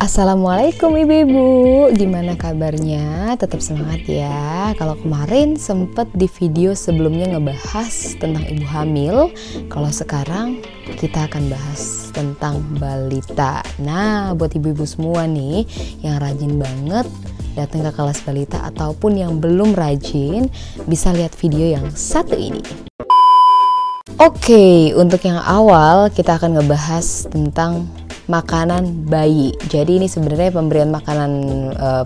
Assalamualaikum ibu-ibu, gimana kabarnya? Tetap semangat ya. Kalau kemarin sempet di video sebelumnya ngebahas tentang ibu hamil, kalau sekarang kita akan bahas tentang balita. Nah, buat ibu-ibu semua nih yang rajin banget datang ke kelas balita ataupun yang belum rajin, bisa lihat video yang satu ini. Oke, untuk yang awal kita akan ngebahas tentang makanan bayi. Jadi ini sebenarnya pemberian makanan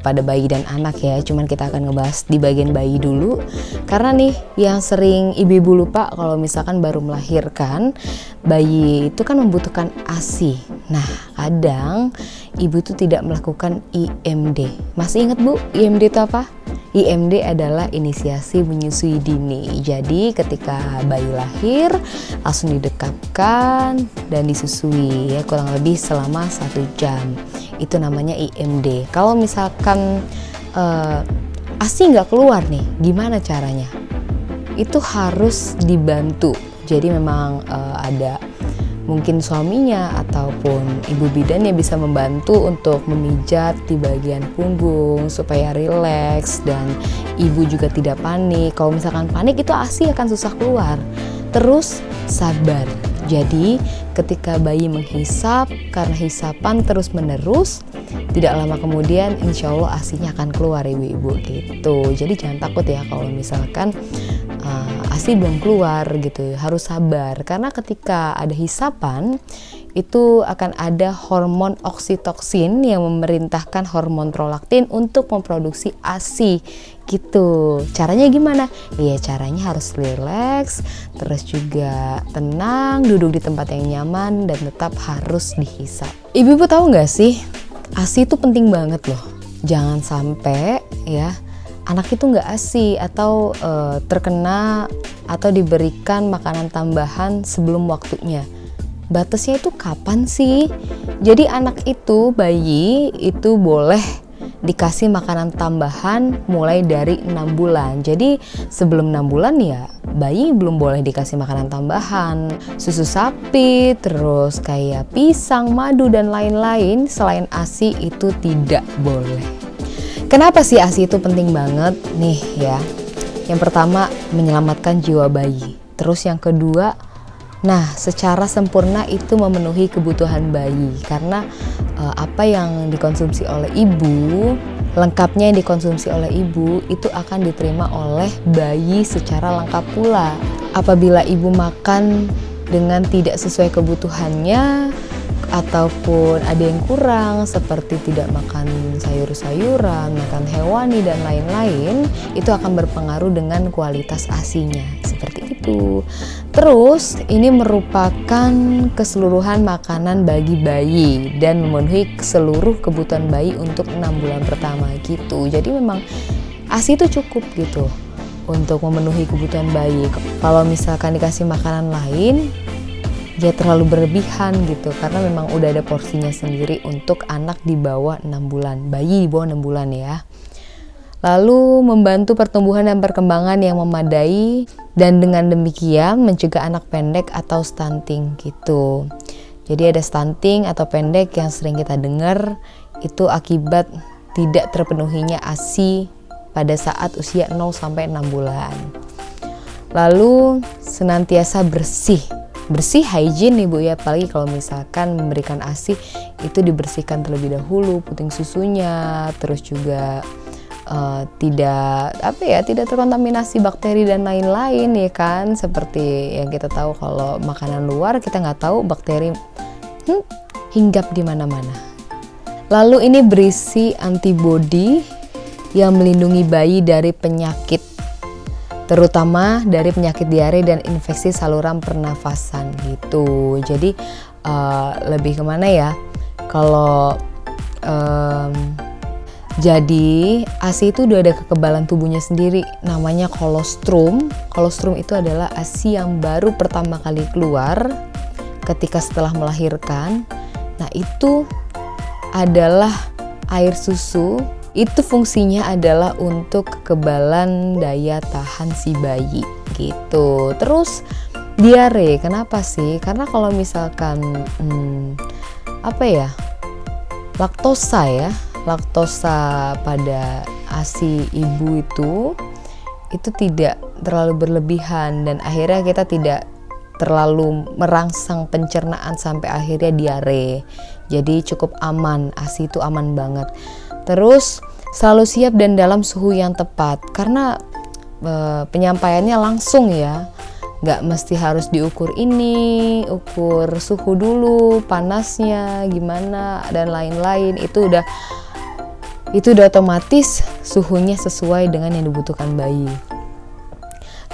pada bayi dan anak ya. Cuman kita akan ngebahas di bagian bayi dulu. Karena nih yang sering ibu-ibu lupa kalau misalkan baru melahirkan, bayi itu kan membutuhkan ASI. Nah, kadang ibu itu tidak melakukan IMD. Masih ingat Bu, IMD itu apa? IMD adalah inisiasi menyusui dini. Jadi ketika bayi lahir langsung didekapkan dan disusui ya, kurang lebih selama 1 jam. Itu namanya IMD. Kalau misalkan ASI nggak keluar nih, gimana caranya? Itu harus dibantu. Jadi memang ada mungkin suaminya ataupun ibu bidan yang bisa membantu untuk memijat di bagian punggung supaya rileks dan ibu juga tidak panik. Kalau misalkan panik itu ASI akan susah keluar. Terus sabar. Jadi ketika bayi menghisap, karena hisapan terus menerus, tidak lama kemudian insya Allah ASInya akan keluar ibu-ibu gitu. Jadi jangan takut ya kalau misalkan ASI belum keluar gitu, harus sabar karena ketika ada hisapan itu akan ada hormon oksitoksin yang memerintahkan hormon prolaktin untuk memproduksi ASI gitu. Caranya gimana? Ya caranya harus rileks, terus juga tenang, duduk di tempat yang nyaman dan tetap harus dihisap. Ibu-ibu tahu nggak sih, ASI itu penting banget loh. Jangan sampai ya anak itu nggak ASI atau terkena atau diberikan makanan tambahan sebelum waktunya. Batasnya itu kapan sih? Jadi anak itu, bayi itu boleh dikasih makanan tambahan mulai dari 6 bulan. Jadi sebelum 6 bulan ya bayi belum boleh dikasih makanan tambahan. Susu sapi, terus kayak pisang, madu dan lain-lain selain ASI itu tidak boleh. Kenapa sih ASI itu penting banget? Nih ya, yang pertama menyelamatkan jiwa bayi. Terus yang kedua, nah secara sempurna itu memenuhi kebutuhan bayi. Karena apa yang dikonsumsi oleh ibu, lengkapnya yang dikonsumsi oleh ibu itu akan diterima oleh bayi secara lengkap pula. Apabila ibu makan dengan tidak sesuai kebutuhannya, ataupun ada yang kurang seperti tidak makan sayur-sayuran, makan hewani dan lain-lain, itu akan berpengaruh dengan kualitas ASInya seperti itu. Terus ini merupakan keseluruhan makanan bagi bayi dan memenuhi seluruh kebutuhan bayi untuk 6 bulan pertama gitu. Jadi memang ASI itu cukup gitu untuk memenuhi kebutuhan bayi. Kalau misalkan dikasih makanan lain ya terlalu berlebihan gitu, karena memang udah ada porsinya sendiri untuk anak di bawah 6 bulan, bayi di bawah 6 bulan ya. Lalu membantu pertumbuhan dan perkembangan yang memadai dan dengan demikian mencegah anak pendek atau stunting gitu. Jadi ada stunting atau pendek yang sering kita dengar itu akibat tidak terpenuhinya ASI pada saat usia 0 sampai 6 bulan. Lalu senantiasa bersih hygiene nih Bu ya, apalagi kalau misalkan memberikan ASI itu dibersihkan terlebih dahulu puting susunya, terus juga tidak terkontaminasi bakteri dan lain-lain ya kan, seperti yang kita tahu kalau makanan luar kita nggak tahu bakteri hinggap di mana-mana. Lalu ini berisi antibodi yang melindungi bayi dari penyakit, terutama dari penyakit diare dan infeksi saluran pernafasan gitu. Jadi lebih kemana ya? Kalau jadi ASI itu udah ada kekebalan tubuhnya sendiri, namanya kolostrum. Kolostrum itu adalah ASI yang baru pertama kali keluar ketika setelah melahirkan. Nah itu adalah air susu. Itu fungsinya adalah untuk kekebalan daya tahan si bayi gitu. Terus diare, kenapa sih? Karena kalau misalkan laktosa ya. Laktosa pada ASI ibu itu tidak terlalu berlebihan dan akhirnya kita tidak terlalu merangsang pencernaan sampai akhirnya diare. Jadi cukup aman, ASI itu aman banget. Terus selalu siap dan dalam suhu yang tepat karena penyampaiannya langsung ya, nggak mesti harus diukur ini, ukur suhu dulu, panasnya gimana dan lain-lain. Itu udah otomatis suhunya sesuai dengan yang dibutuhkan bayi.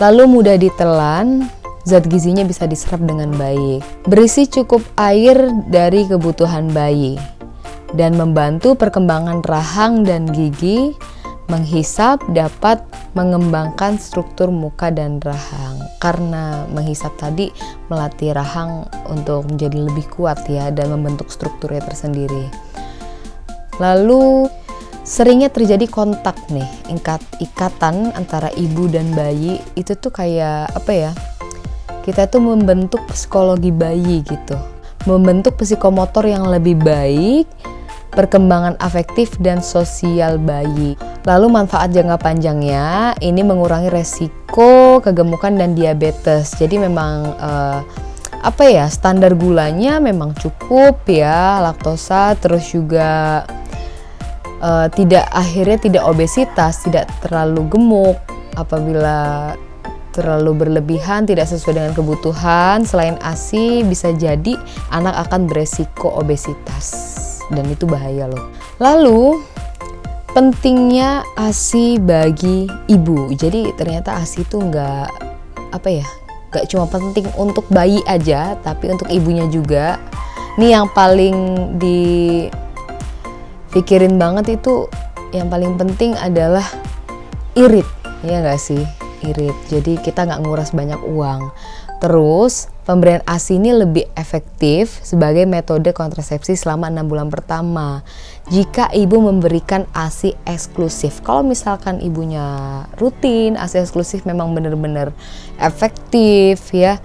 Lalu mudah ditelan, zat gizinya bisa diserap dengan baik. Berisi cukup air dari kebutuhan bayi dan membantu perkembangan rahang dan gigi. Menghisap dapat mengembangkan struktur muka dan rahang. Karena menghisap tadi melatih rahang untuk menjadi lebih kuat ya dan membentuk strukturnya tersendiri. Lalu seringnya terjadi kontak nih, ikatan antara ibu dan bayi. Itu tuh kayak apa ya? Kita tuh membentuk psikologi bayi gitu. Membentuk psikomotor yang lebih baik, perkembangan afektif dan sosial bayi. Lalu manfaat jangka panjangnya, ini mengurangi resiko kegemukan dan diabetes. Jadi memang standar gulanya memang cukup ya, laktosa, terus juga tidak obesitas, tidak terlalu gemuk. Apabila terlalu berlebihan, tidak sesuai dengan kebutuhan, selain ASI bisa jadi anak akan beresiko obesitas. Dan itu bahaya loh. Lalu pentingnya ASI bagi ibu. Jadi ternyata ASI itu nggak cuma penting untuk bayi aja, tapi untuk ibunya juga. Ini yang paling dipikirin banget itu, yang paling penting adalah irit, ya nggak sih? Irit. Jadi kita nggak nguras banyak uang. Terus pemberian ASI ini lebih efektif sebagai metode kontrasepsi selama 6 bulan pertama jika ibu memberikan ASI eksklusif. Kalau misalkan ibunya rutin, ASI eksklusif memang benar-benar efektif ya,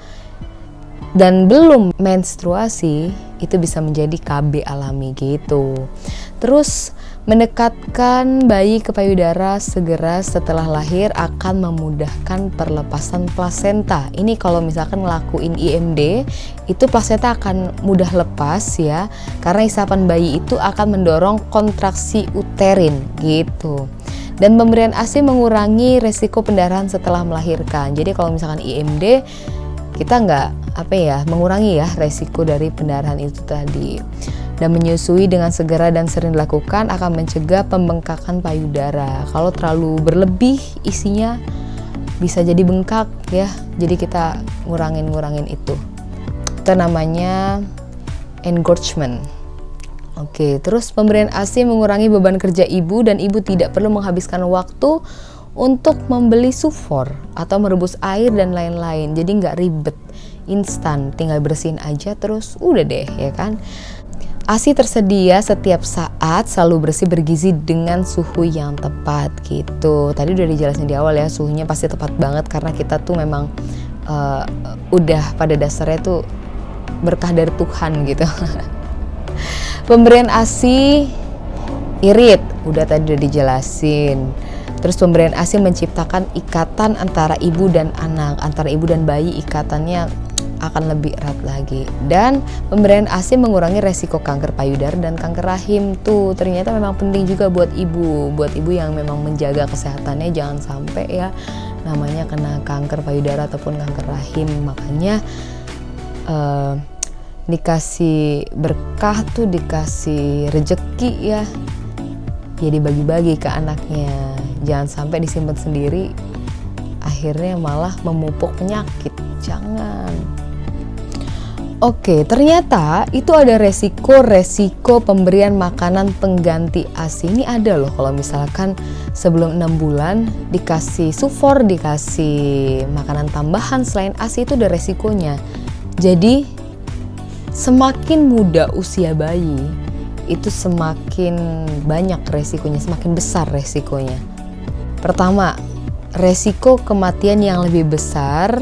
dan belum menstruasi, itu bisa menjadi KB alami gitu. Terus mendekatkan bayi ke payudara segera setelah lahir akan memudahkan perlepasan plasenta. Ini kalau misalkan ngelakuin IMD, itu plasenta akan mudah lepas ya, karena isapan bayi itu akan mendorong kontraksi uterin gitu. Dan pemberian ASI mengurangi resiko pendarahan setelah melahirkan. Jadi kalau misalkan IMD, kita mengurangi ya resiko dari pendarahan itu tadi. Dan menyusui dengan segera dan sering dilakukan akan mencegah pembengkakan payudara. Kalau terlalu berlebih isinya bisa jadi bengkak ya. Jadi kita ngurangin itu. Itu namanya engorgement. Oke, terus pemberian ASI mengurangi beban kerja ibu dan ibu tidak perlu menghabiskan waktu untuk membeli sufor atau merebus air dan lain-lain. Jadi nggak ribet, instan, tinggal bersihin aja terus udah deh ya kan. ASI tersedia setiap saat, selalu bersih, bergizi dengan suhu yang tepat gitu. Tadi udah dijelasin di awal ya, suhunya pasti tepat banget karena kita tuh memang udah pada dasarnya tuh berkah dari Tuhan gitu. Pemberian ASI irit, udah tadi udah dijelasin. Terus pemberian ASI menciptakan ikatan antara ibu dan anak, antara ibu dan bayi, ikatannya akan lebih erat lagi. Dan pemberian ASI mengurangi resiko kanker payudara dan kanker rahim. Tuh ternyata memang penting juga buat ibu yang memang menjaga kesehatannya, jangan sampai ya namanya kena kanker payudara ataupun kanker rahim. Makanya dikasih berkah tuh, dikasih rejeki ya, dibagi-bagi ke anaknya, jangan sampai disimpan sendiri akhirnya malah memupuk penyakit. Jangan. Oke, ternyata itu ada resiko pemberian makanan pengganti ASI. Ini ada loh kalau misalkan sebelum 6 bulan dikasih sufor, dikasih makanan tambahan selain ASI, itu ada resikonya. Jadi semakin muda usia bayi, itu semakin banyak resikonya, semakin besar resikonya. Pertama, resiko kematian yang lebih besar.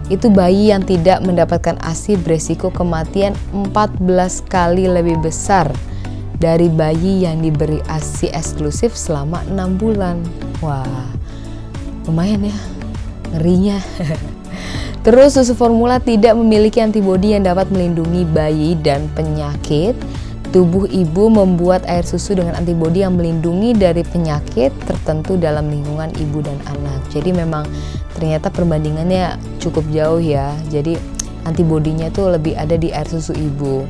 Itu bayi yang tidak mendapatkan ASI beresiko kematian 14 kali lebih besar dari bayi yang diberi ASI eksklusif selama 6 bulan. Wah, lumayan ya ngerinya. Terus susu formula tidak memiliki antibodi yang dapat melindungi bayi dan penyakit. Tubuh ibu membuat air susu dengan antibodi yang melindungi dari penyakit tertentu dalam lingkungan ibu dan anak. Jadi memang ternyata perbandingannya cukup jauh ya. Jadi antibodinya tuh lebih ada di air susu ibu.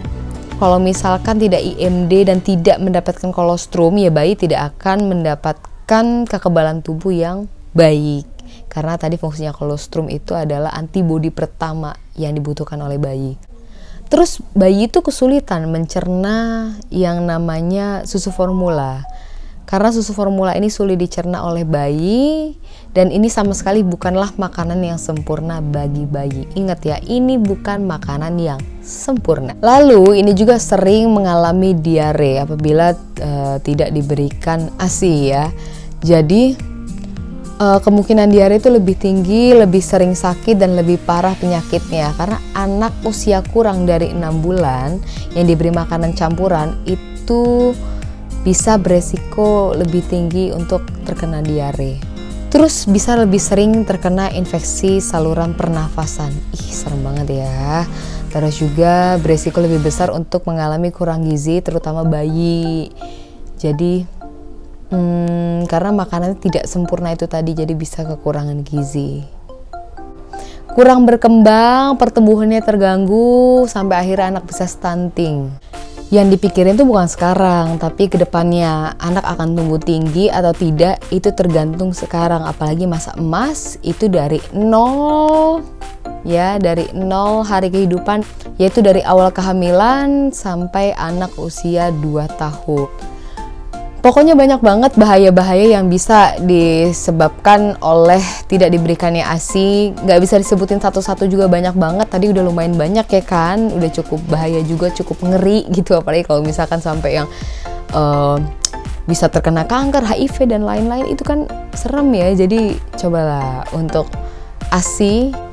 Kalau misalkan tidak IMD dan tidak mendapatkan kolostrum, ya bayi tidak akan mendapatkan kekebalan tubuh yang baik. Karena tadi fungsinya kolostrum itu adalah antibodi pertama yang dibutuhkan oleh bayi. Terus bayi itu kesulitan mencerna yang namanya susu formula. Karena susu formula ini sulit dicerna oleh bayi dan ini sama sekali bukanlah makanan yang sempurna bagi bayi. Ingat ya, ini bukan makanan yang sempurna. Lalu ini juga sering mengalami diare apabila tidak diberikan ASI ya. Jadi kemungkinan diare itu lebih tinggi, lebih sering sakit dan lebih parah penyakitnya karena anak usia kurang dari 6 bulan yang diberi makanan campuran itu bisa beresiko lebih tinggi untuk terkena diare. Terus bisa lebih sering terkena infeksi saluran pernafasan. Serem banget ya. Terus juga beresiko lebih besar untuk mengalami kurang gizi terutama bayi. Jadi karena makanannya tidak sempurna itu tadi, jadi bisa kekurangan gizi. Kurang berkembang, pertumbuhannya terganggu sampai akhirnya anak bisa stunting. Yang dipikirin tuh bukan sekarang, tapi kedepannya anak akan tumbuh tinggi atau tidak itu tergantung sekarang. Apalagi masa emas itu dari 0 ya, dari 0 hari kehidupan, yaitu dari awal kehamilan sampai anak usia 2 tahun. Pokoknya banyak banget bahaya-bahaya yang bisa disebabkan oleh tidak diberikannya ASI. Nggak bisa disebutin satu-satu juga, banyak banget. Tadi udah lumayan banyak ya kan, udah cukup bahaya juga, cukup ngeri gitu. Apalagi kalau misalkan sampai yang bisa terkena kanker, HIV dan lain-lain, itu kan serem ya. Jadi cobalah untuk ASI.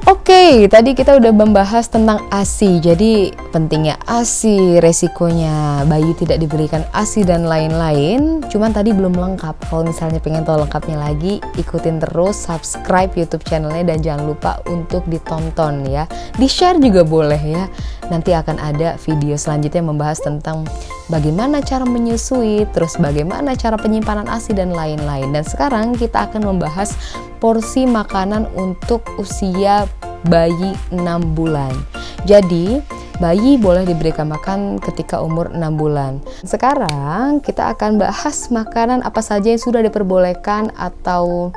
Oke, tadi kita udah membahas tentang ASI. Jadi pentingnya ASI, resikonya bayi tidak diberikan ASI dan lain-lain. Cuman tadi belum lengkap. Kalau misalnya pengen tahu lengkapnya lagi, ikutin terus, subscribe YouTube channelnya dan jangan lupa untuk ditonton ya. Di-share juga boleh ya. Nanti akan ada video selanjutnya membahas tentang bagaimana cara menyusui, terus bagaimana cara penyimpanan ASI dan lain-lain. Dan sekarang kita akan membahas porsi makanan untuk usia bayi 6 bulan. Jadi bayi boleh diberikan makan ketika umur 6 bulan. Sekarang kita akan bahas makanan apa saja yang sudah diperbolehkan atau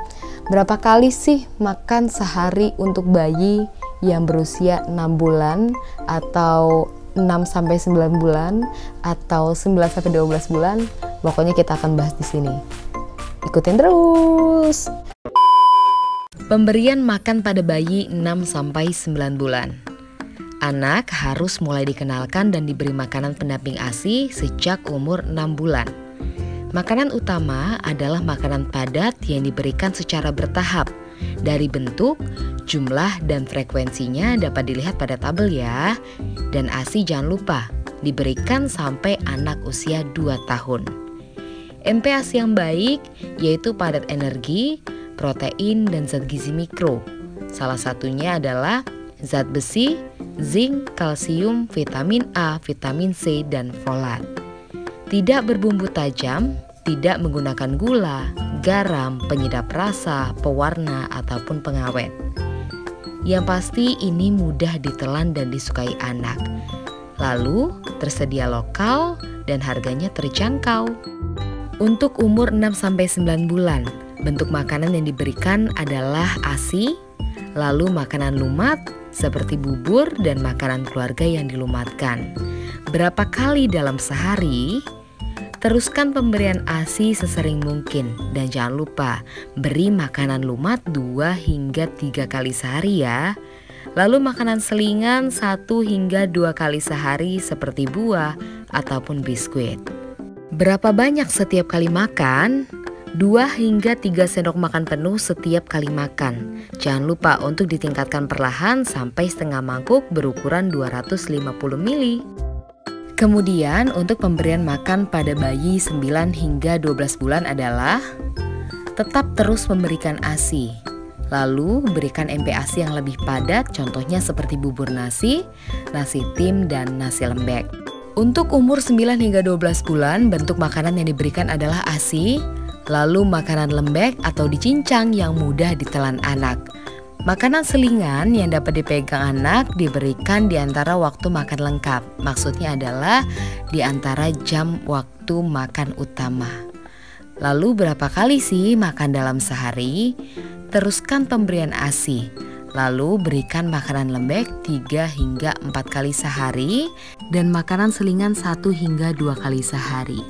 berapa kali sih makan sehari untuk bayi yang berusia 6 bulan atau 6-9 bulan atau 9-12 bulan. Pokoknya kita akan bahas di sini. Ikutin terus. Pemberian makan pada bayi 6-9 bulan. Anak harus mulai dikenalkan dan diberi makanan pendamping ASI sejak umur 6 bulan. Makanan utama adalah makanan padat yang diberikan secara bertahap. Dari bentuk, jumlah, dan frekuensinya dapat dilihat pada tabel ya. Dan ASI jangan lupa, diberikan sampai anak usia 2 tahun. MPASI yang baik yaitu padat energi, protein, dan zat gizi mikro. Salah satunya adalah zat besi, zinc, kalsium, vitamin A, vitamin C, dan folat. Tidak berbumbu tajam, tidak menggunakan gula, garam, penyedap rasa, pewarna, ataupun pengawet. Yang pasti ini mudah ditelan dan disukai anak. Lalu tersedia lokal dan harganya terjangkau. Untuk umur 6-9 bulan, bentuk makanan yang diberikan adalah ASI, lalu makanan lumat seperti bubur dan makanan keluarga yang dilumatkan. Berapa kali dalam sehari? Teruskan pemberian ASI sesering mungkin dan jangan lupa beri makanan lumat 2 hingga 3 kali sehari ya. Lalu makanan selingan 1 hingga 2 kali sehari seperti buah ataupun biskuit. Berapa banyak setiap kali makan? 2 hingga 3 sendok makan penuh setiap kali makan. Jangan lupa untuk ditingkatkan perlahan sampai setengah mangkuk berukuran 250 ml. Kemudian untuk pemberian makan pada bayi 9 hingga 12 bulan adalah tetap terus memberikan ASI. Lalu berikan MPASI yang lebih padat, contohnya seperti bubur nasi, nasi tim, dan nasi lembek. Untuk umur 9 hingga 12 bulan, bentuk makanan yang diberikan adalah ASI, lalu makanan lembek atau dicincang yang mudah ditelan anak. Makanan selingan yang dapat dipegang anak diberikan di antara waktu makan lengkap. Maksudnya adalah di antara jam waktu makan utama. Lalu berapa kali sih makan dalam sehari? Teruskan pemberian ASI. Lalu berikan makanan lembek 3 hingga 4 kali sehari dan makanan selingan 1 hingga 2 kali sehari.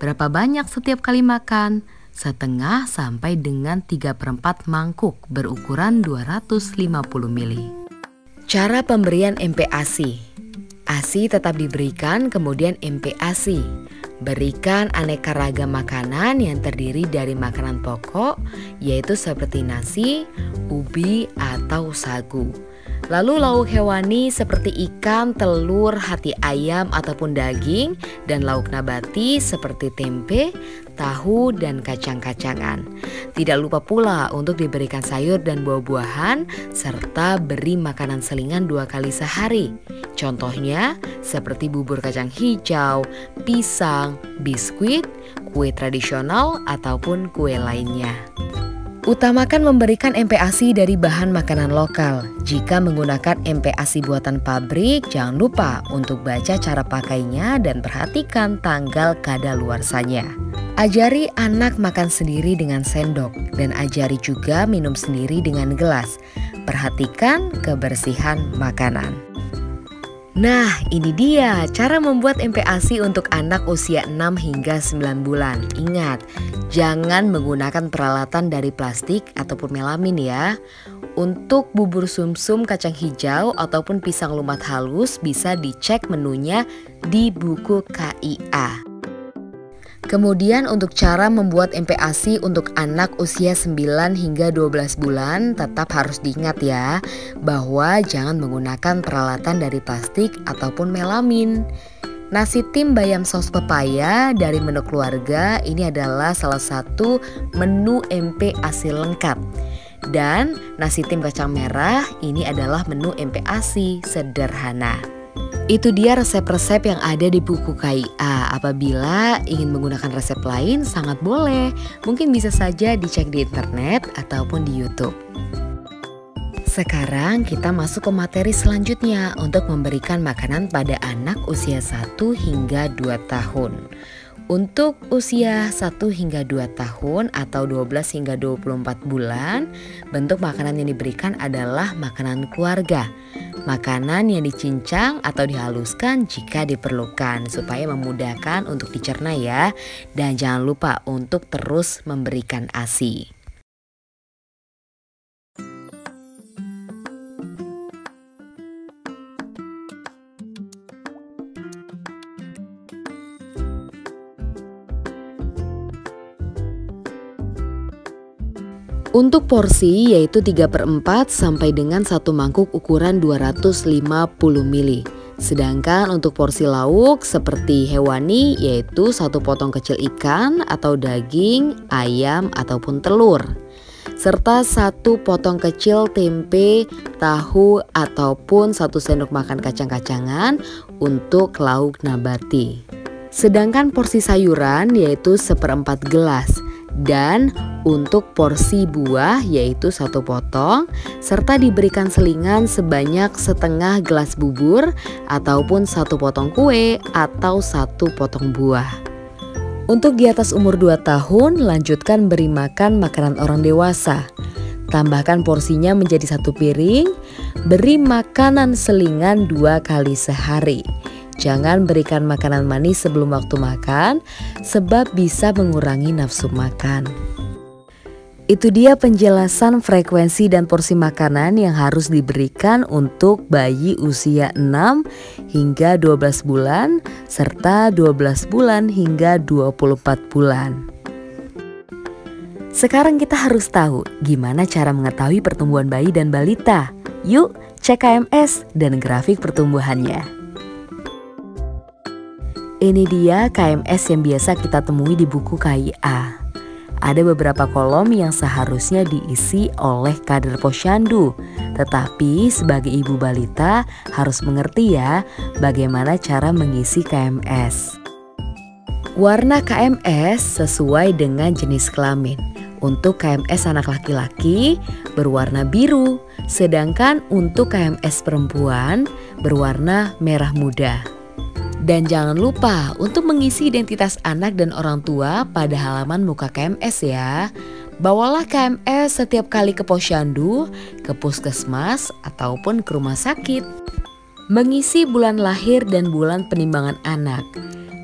Berapa banyak setiap kali makan? Setengah sampai dengan 3/4 mangkuk berukuran 250 ml. Cara pemberian MPASI. ASI tetap diberikan, kemudian MPASI. Berikan aneka ragam makanan yang terdiri dari makanan pokok, yaitu seperti nasi, ubi, atau sagu. Lalu lauk hewani seperti ikan, telur, hati ayam ataupun daging, dan lauk nabati seperti tempe, tahu, dan kacang-kacangan. Tidak lupa pula untuk diberikan sayur dan buah-buahan, serta beri makanan selingan 2 kali sehari. Contohnya seperti bubur kacang hijau, pisang, biskuit, kue tradisional, ataupun kue lainnya. Utamakan memberikan MPASI dari bahan makanan lokal. Jika menggunakan MPASI buatan pabrik, jangan lupa untuk baca cara pakainya dan perhatikan tanggal kadaluarsanya. Ajari anak makan sendiri dengan sendok dan ajari juga minum sendiri dengan gelas. Perhatikan kebersihan makanan. Nah, ini dia cara membuat MPASI untuk anak usia 6 hingga 9 bulan. Ingat, jangan menggunakan peralatan dari plastik ataupun melamin ya. Untuk bubur sumsum kacang hijau ataupun pisang lumat halus bisa dicek menunya di buku KIA. Kemudian untuk cara membuat MPASI untuk anak usia 9 hingga 12 bulan tetap harus diingat ya, bahwa jangan menggunakan peralatan dari plastik ataupun melamin. Nasi tim bayam saus pepaya dari menu keluarga ini adalah salah satu menu MPASI lengkap. Dan nasi tim kacang merah ini adalah menu MPASI sederhana. Itu dia resep-resep yang ada di buku KIA. Apabila ingin menggunakan resep lain sangat boleh. Mungkin bisa saja dicek di internet ataupun di YouTube. Sekarang kita masuk ke materi selanjutnya untuk memberikan makanan pada anak usia 1 hingga 2 tahun. Untuk usia 1 hingga 2 tahun atau 12 hingga 24 bulan, bentuk makanan yang diberikan adalah makanan keluarga. Makanan yang dicincang atau dihaluskan jika diperlukan supaya memudahkan untuk dicerna ya. Dan jangan lupa untuk terus memberikan ASI. Untuk porsi yaitu 3/4 sampai dengan 1 mangkuk ukuran 250 ml. Sedangkan untuk porsi lauk seperti hewani yaitu 1 potong kecil ikan atau daging, ayam ataupun telur. Serta 1 potong kecil tempe, tahu ataupun 1 sendok makan kacang-kacangan untuk lauk nabati. Sedangkan porsi sayuran yaitu 1/4 gelas. Dan untuk porsi buah yaitu 1 potong serta diberikan selingan sebanyak setengah gelas bubur ataupun 1 potong kue atau 1 potong buah. Untuk di atas umur 2 tahun lanjutkan beri makan makanan orang dewasa. Tambahkan porsinya menjadi 1 piring, beri makanan selingan 2 kali sehari. Jangan berikan makanan manis sebelum waktu makan, sebab bisa mengurangi nafsu makan. Itu dia penjelasan frekuensi dan porsi makanan yang harus diberikan untuk bayi usia 6 hingga 12 bulan, serta 12 bulan hingga 24 bulan. Sekarang kita harus tahu gimana cara mengetahui pertumbuhan bayi dan balita. Yuk, cek KMS dan grafik pertumbuhannya. Ini dia KMS yang biasa kita temui di buku KIA. Ada beberapa kolom yang seharusnya diisi oleh kader posyandu. Tetapi sebagai ibu balita harus mengerti ya bagaimana cara mengisi KMS. Warna KMS sesuai dengan jenis kelamin. Untuk KMS anak laki-laki berwarna biru, sedangkan untuk KMS perempuan berwarna merah muda. Dan jangan lupa untuk mengisi identitas anak dan orang tua pada halaman muka KMS ya. Bawalah KMS setiap kali ke posyandu, ke puskesmas, ataupun ke rumah sakit. Mengisi bulan lahir dan bulan penimbangan anak.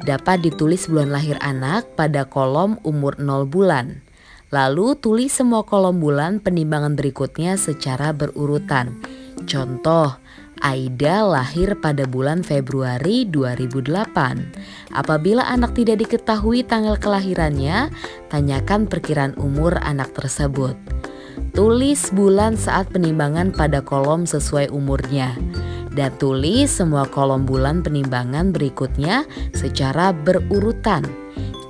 Dapat ditulis bulan lahir anak pada kolom umur 0 bulan. Lalu tulis semua kolom bulan penimbangan berikutnya secara berurutan. Contoh, Aida lahir pada bulan Februari 2008. Apabila anak tidak diketahui tanggal kelahirannya, tanyakan perkiraan umur anak tersebut. Tulis bulan saat penimbangan pada kolom sesuai umurnya. Dan tulis semua kolom bulan penimbangan berikutnya secara berurutan.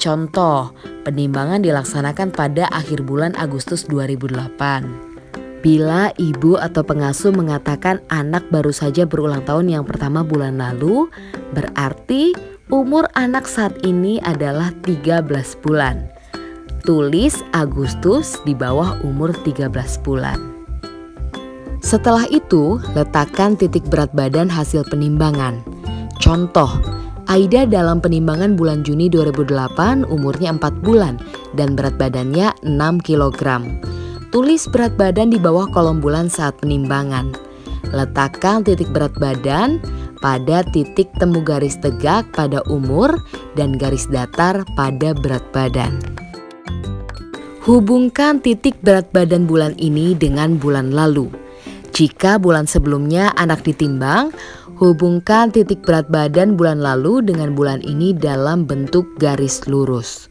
Contoh, penimbangan dilaksanakan pada akhir bulan Agustus 2008. Bila ibu atau pengasuh mengatakan anak baru saja berulang tahun yang pertama bulan lalu, berarti umur anak saat ini adalah 13 bulan. Tulis Agustus di bawah umur 13 bulan. Setelah itu, letakkan titik berat badan hasil penimbangan. Contoh, Aida dalam penimbangan bulan Juni 2008 umurnya 4 bulan dan berat badannya 6 kg. Tulis berat badan di bawah kolom bulan saat penimbangan. Letakkan titik berat badan pada titik temu garis tegak pada umur dan garis datar pada berat badan. Hubungkan titik berat badan bulan ini dengan bulan lalu. Jika bulan sebelumnya anak ditimbang, hubungkan titik berat badan bulan lalu dengan bulan ini dalam bentuk garis lurus.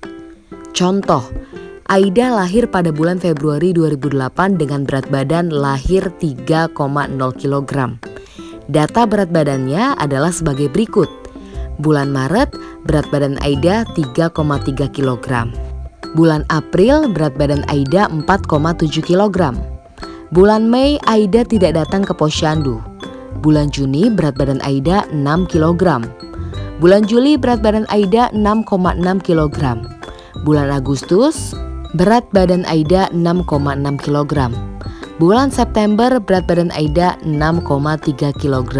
Contoh, Aida lahir pada bulan Februari 2008 dengan berat badan lahir 3,0 kg. Data berat badannya adalah sebagai berikut. Bulan Maret, berat badan Aida 3,3 kg. Bulan April, berat badan Aida 4,7 kg. Bulan Mei, Aida tidak datang ke posyandu. Bulan Juni, berat badan Aida 6 kg. Bulan Juli, berat badan Aida 6,6 kg. Bulan Agustus, berat badan Aida 6,6 kg. Bulan September berat badan Aida 6,3 kg.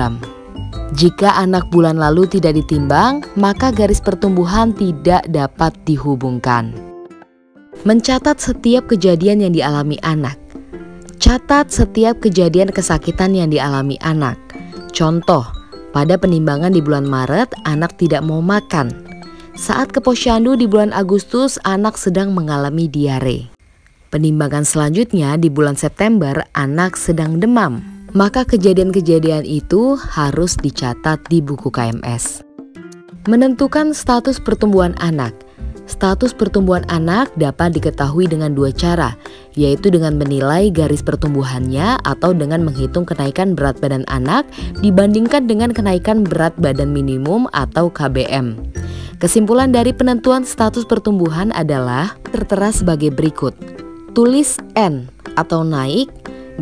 Jika anak bulan lalu tidak ditimbang, maka garis pertumbuhan tidak dapat dihubungkan. Mencatat setiap kejadian yang dialami anak. Catat setiap kejadian kesakitan yang dialami anak. Contoh, pada penimbangan di bulan Maret, anak tidak mau makan. Saat ke posyandu di bulan Agustus, anak sedang mengalami diare. Penimbangan selanjutnya di bulan September, anak sedang demam. Maka kejadian-kejadian itu harus dicatat di buku KMS. Menentukan status pertumbuhan anak. Status pertumbuhan anak dapat diketahui dengan dua cara, yaitu dengan menilai garis pertumbuhannya atau dengan menghitung kenaikan berat badan anak dibandingkan dengan kenaikan berat badan minimum atau KBM. Kesimpulan dari penentuan status pertumbuhan adalah tertera sebagai berikut. Tulis N atau naik,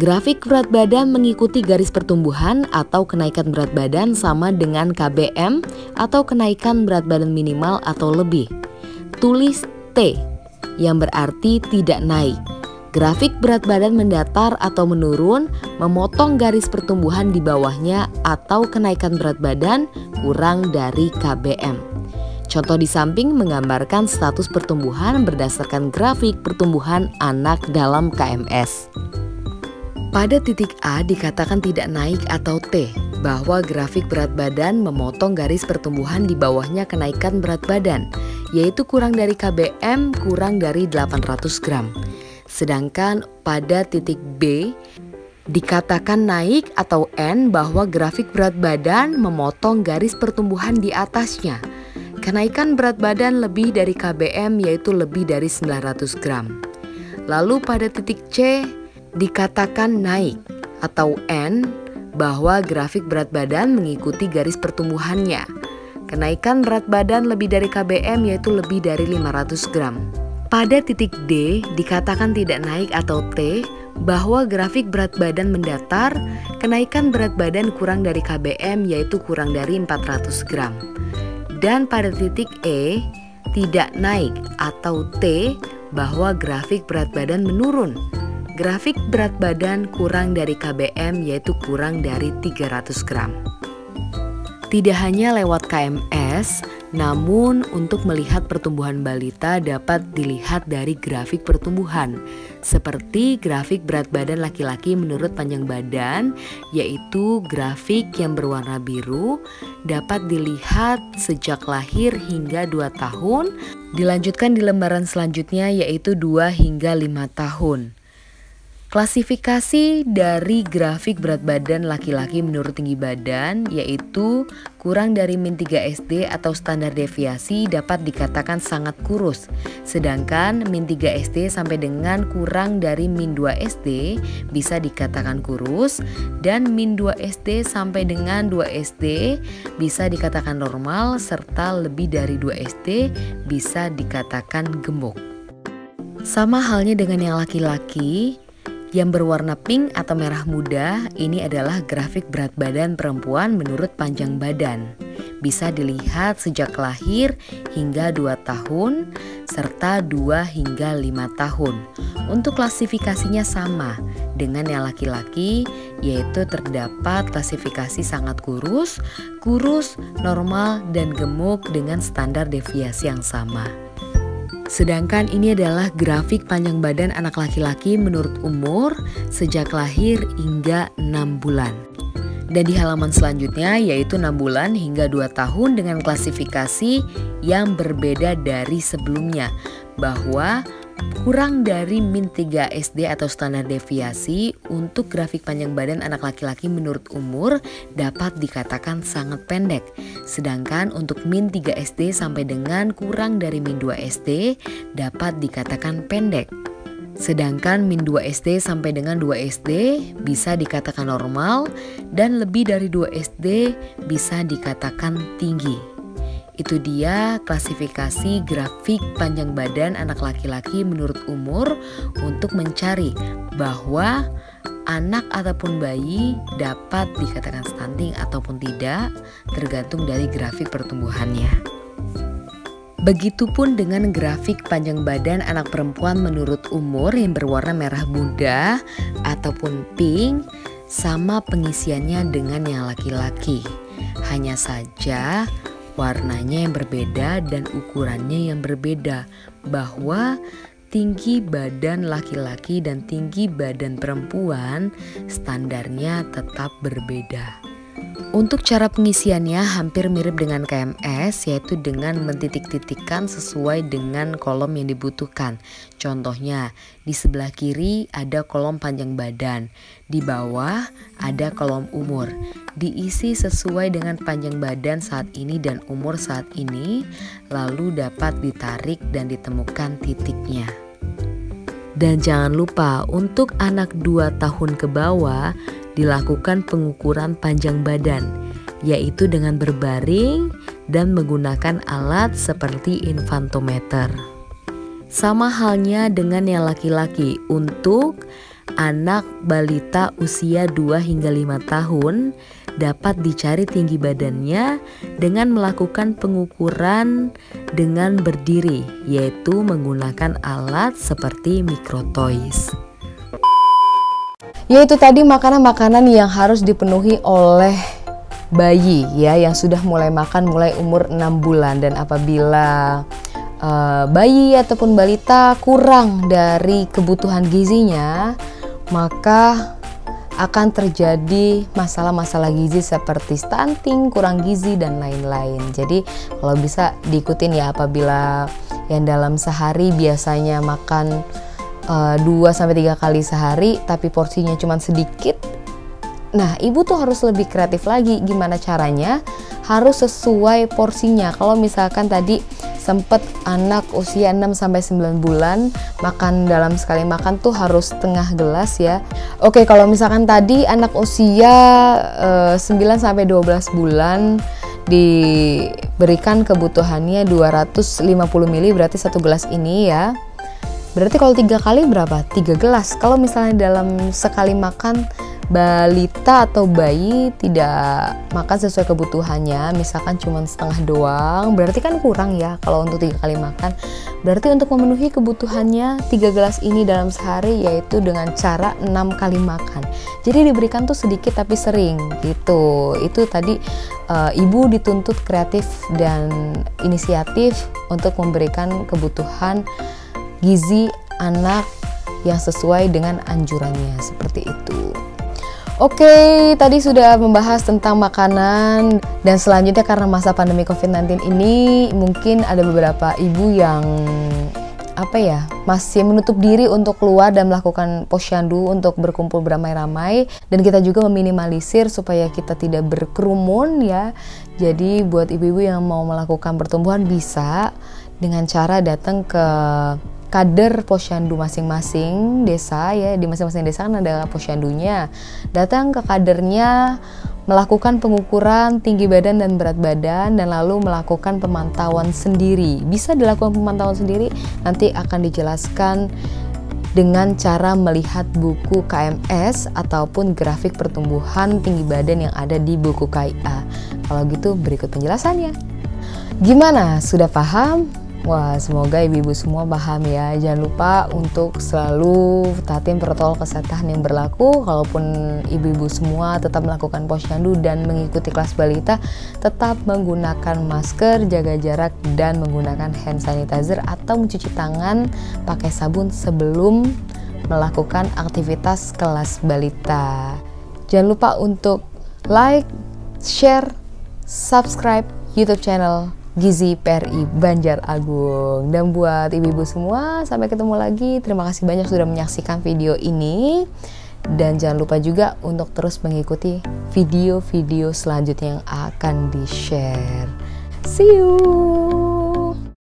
grafik berat badan mengikuti garis pertumbuhan atau kenaikan berat badan sama dengan KBM atau kenaikan berat badan minimal atau lebih. Tulis T yang berarti tidak naik. Grafik berat badan mendatar atau menurun, memotong garis pertumbuhan di bawahnya atau kenaikan berat badan kurang dari KBM. Contoh di samping menggambarkan status pertumbuhan berdasarkan grafik pertumbuhan anak dalam KMS. Pada titik A dikatakan tidak naik atau T, bahwa grafik berat badan memotong garis pertumbuhan di bawahnya kenaikan berat badan, yaitu kurang dari KBM kurang dari 800 gram. Sedangkan pada titik B dikatakan naik atau N bahwa grafik berat badan memotong garis pertumbuhan di atasnya. Kenaikan berat badan lebih dari KBM yaitu lebih dari 900 gram. Lalu pada titik C dikatakan naik atau N bahwa grafik berat badan mengikuti garis pertumbuhannya. Kenaikan berat badan lebih dari KBM yaitu lebih dari 500 gram. Pada titik D dikatakan tidak naik atau T bahwa grafik berat badan mendatar, kenaikan berat badan kurang dari KBM yaitu kurang dari 400 gram. Dan pada titik E tidak naik atau T bahwa grafik berat badan menurun. Grafik berat badan kurang dari KBM yaitu kurang dari 300 gram. Tidak hanya lewat KMS, namun untuk melihat pertumbuhan balita dapat dilihat dari grafik pertumbuhan, seperti grafik berat badan laki-laki menurut panjang badan, yaitu grafik yang berwarna biru, dapat dilihat sejak lahir hingga 2 tahun, dilanjutkan di lembaran selanjutnya yaitu 2 hingga 5 tahun. Klasifikasi dari grafik berat badan laki-laki menurut tinggi badan yaitu kurang dari min 3 SD atau standar deviasi dapat dikatakan sangat kurus. Sedangkan min 3 SD sampai dengan kurang dari min 2 SD bisa dikatakan kurus, dan min 2 SD sampai dengan 2 SD bisa dikatakan normal, serta lebih dari 2 SD bisa dikatakan gemuk. Sama halnya dengan yang laki-laki, yang berwarna pink atau merah muda, ini adalah grafik berat badan perempuan menurut panjang badan. Bisa dilihat sejak lahir hingga 2 tahun, serta 2 hingga 5 tahun. Untuk klasifikasinya sama dengan yang laki-laki, yaitu terdapat klasifikasi sangat kurus, kurus, normal, dan gemuk dengan standar deviasi yang sama. Sedangkan ini adalah grafik panjang badan anak laki-laki menurut umur sejak lahir hingga 6 bulan. Dan di halaman selanjutnya yaitu 6 bulan hingga 2 tahun dengan klasifikasi yang berbeda dari sebelumnya, bahwa kurang dari min 3 SD atau standar deviasi untuk grafik panjang badan anak laki-laki menurut umur dapat dikatakan sangat pendek. Sedangkan untuk min 3 SD sampai dengan kurang dari min 2 SD dapat dikatakan pendek. Sedangkan min 2 SD sampai dengan 2 SD bisa dikatakan normal, dan lebih dari 2 SD bisa dikatakan tinggi. Itu dia klasifikasi grafik panjang badan anak laki-laki menurut umur untuk mencari bahwa anak ataupun bayi dapat dikatakan stunting ataupun tidak, tergantung dari grafik pertumbuhannya. Begitupun dengan grafik panjang badan anak perempuan menurut umur yang berwarna merah muda ataupun pink, sama pengisiannya dengan yang laki-laki. Hanya saja warnanya yang berbeda dan ukurannya yang berbeda, bahwa tinggi badan laki-laki dan tinggi badan perempuan standarnya tetap berbeda. Untuk cara pengisiannya hampir mirip dengan KMS, yaitu dengan mentitik-titikkan sesuai dengan kolom yang dibutuhkan. Contohnya, di sebelah kiri ada kolom panjang badan, di bawah ada kolom umur. Diisi sesuai dengan panjang badan saat ini dan umur saat ini, lalu dapat ditarik dan ditemukan titiknya. Dan jangan lupa untuk anak 2 tahun ke bawah dilakukan pengukuran panjang badan, yaitu dengan berbaring dan menggunakan alat seperti infantometer. Sama halnya dengan yang laki-laki, untuk anak balita usia 2 hingga 5 tahun dapat dicari tinggi badannya dengan melakukan pengukuran dengan berdiri, yaitu menggunakan alat seperti microtoys. Yaitu tadi makanan-makanan yang harus dipenuhi oleh bayi ya, yang sudah mulai makan mulai umur 6 bulan. Dan apabila bayi ataupun balita kurang dari kebutuhan gizinya, maka akan terjadi masalah-masalah gizi seperti stunting, kurang gizi, dan lain-lain. Jadi kalau bisa diikutin ya, apabila yang dalam sehari biasanya makan 2-3 kali sehari tapi porsinya cuma sedikit, nah ibu tuh harus lebih kreatif lagi. Gimana caranya? Harus sesuai porsinya. Kalau misalkan tadi sempet anak usia 6-9 bulan makan dalam sekali makan tuh harus setengah gelas ya. Oke, kalau misalkan tadi anak usia 9-12 bulan diberikan kebutuhannya 250 ml, berarti 1 gelas ini ya. Berarti kalau 3 kali berapa? 3 gelas. Kalau misalnya dalam sekali makan balita atau bayi tidak makan sesuai kebutuhannya, misalkan cuma setengah doang, berarti kan kurang ya kalau untuk 3 kali makan. Berarti untuk memenuhi kebutuhannya 3 gelas ini dalam sehari, yaitu dengan cara 6 kali makan. Jadi diberikan tuh sedikit tapi sering gitu. Itu tadi ibu dituntut kreatif dan inisiatif untuk memberikan kebutuhan gizi anak yang sesuai dengan anjurannya, seperti itu. Oke, tadi sudah membahas tentang makanan, dan selanjutnya karena masa pandemi COVID-19 ini mungkin ada beberapa ibu yang masih menutup diri untuk keluar dan melakukan posyandu untuk berkumpul beramai-ramai, dan kita juga meminimalisir supaya kita tidak berkerumun ya. Jadi buat ibu-ibu yang mau melakukan pertumbuhan bisa dengan cara datang ke kader posyandu masing-masing desa ya, di masing-masing desa kan ada posyandunya. Datang ke kadernya, melakukan pengukuran tinggi badan dan berat badan, dan lalu melakukan pemantauan sendiri. Bisa dilakukan pemantauan sendiri, nanti akan dijelaskan dengan cara melihat buku KMS ataupun grafik pertumbuhan tinggi badan yang ada di buku KIA. Kalau gitu berikut penjelasannya. Gimana? Sudah paham? Wah, semoga ibu-ibu semua paham ya. Jangan lupa untuk selalu taatin protokol kesehatan yang berlaku. Kalaupun ibu-ibu semua tetap melakukan posyandu dan mengikuti kelas balita, tetap menggunakan masker, jaga jarak, dan menggunakan hand sanitizer atau mencuci tangan pakai sabun sebelum melakukan aktivitas kelas balita. Jangan lupa untuk like, share, subscribe YouTube channel Gizi PRI Banjar Agung. Dan buat ibu-ibu semua, sampai ketemu lagi. Terima kasih banyak sudah menyaksikan video ini. Dan jangan lupa juga untuk terus mengikuti video-video selanjutnya yang akan di-share. See you!